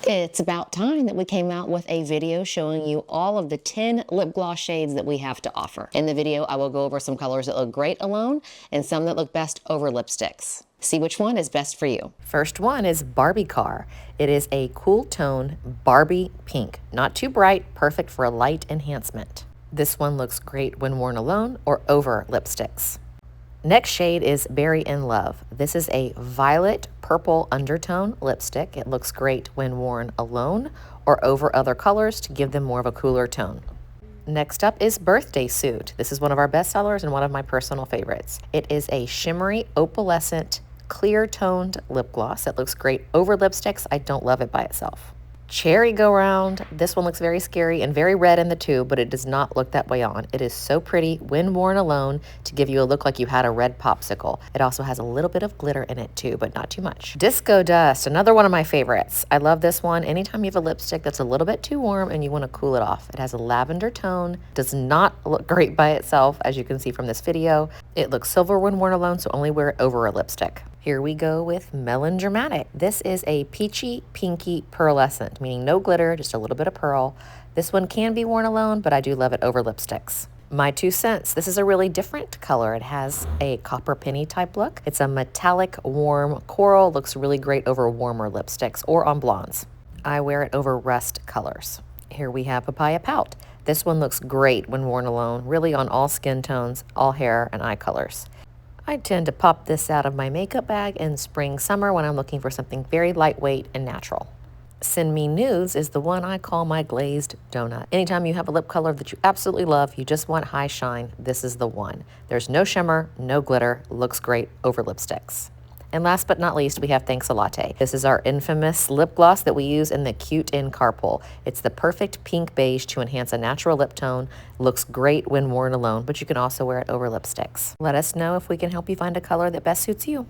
It's about time that we came out with a video showing you all of the 10 lip gloss shades that we have to offer. In the video, I will go over some colors that look great alone and some that look best over lipsticks. See which one is best for you. First one is Barbie Car. It is a cool tone Barbie pink. Not too bright, perfect for a light enhancement. This one looks great when worn alone or over lipsticks. Next shade is Berry in Love. This is a violet purple undertone lipstick. It looks great when worn alone or over other colors to give them more of a cooler tone. Next up is Birthday Suit. This is one of our best sellers and one of my personal favorites. It is a shimmery opalescent clear toned lip gloss that looks great over lipsticks. I don't love it by itself. Cherry Go Round. This one looks very scary and very red in the tube, but it does not look that way on. It is so pretty when worn alone to give you a look like you had a red popsicle. It also has a little bit of glitter in it too, but not too much. Disco Dust, another one of my favorites. I love this one. Anytime you have a lipstick that's a little bit too warm and you want to cool it off. It has a lavender tone, does not look great by itself, as you can see from this video. It looks silver when worn alone, so only wear it over a lipstick. Here we go with Melon Dramatic. This is a peachy pinky pearlescent, meaning no glitter, just a little bit of pearl. This one can be worn alone, but I do love it over lipsticks. My 2 cents. This is a really different color. It has a copper penny type look. It's a metallic warm coral. Looks really great over warmer lipsticks or on blondes. I wear it over rust colors. Here we have Papaya Pout. This one looks great when worn alone, really on all skin tones, all hair and eye colors. I tend to pop this out of my makeup bag in spring, summer when I'm looking for something very lightweight and natural. Send Me Nudes is the one I call my glazed donut. Anytime you have a lip color that you absolutely love, you just want high shine, this is the one. There's no shimmer, no glitter, looks great over lipsticks. And last but not least, we have Thanks a Latte. This is our infamous lip gloss that we use in the Cute in Carpool. It's the perfect pink beige to enhance a natural lip tone. Looks great when worn alone, but you can also wear it over lipsticks. Let us know if we can help you find a color that best suits you.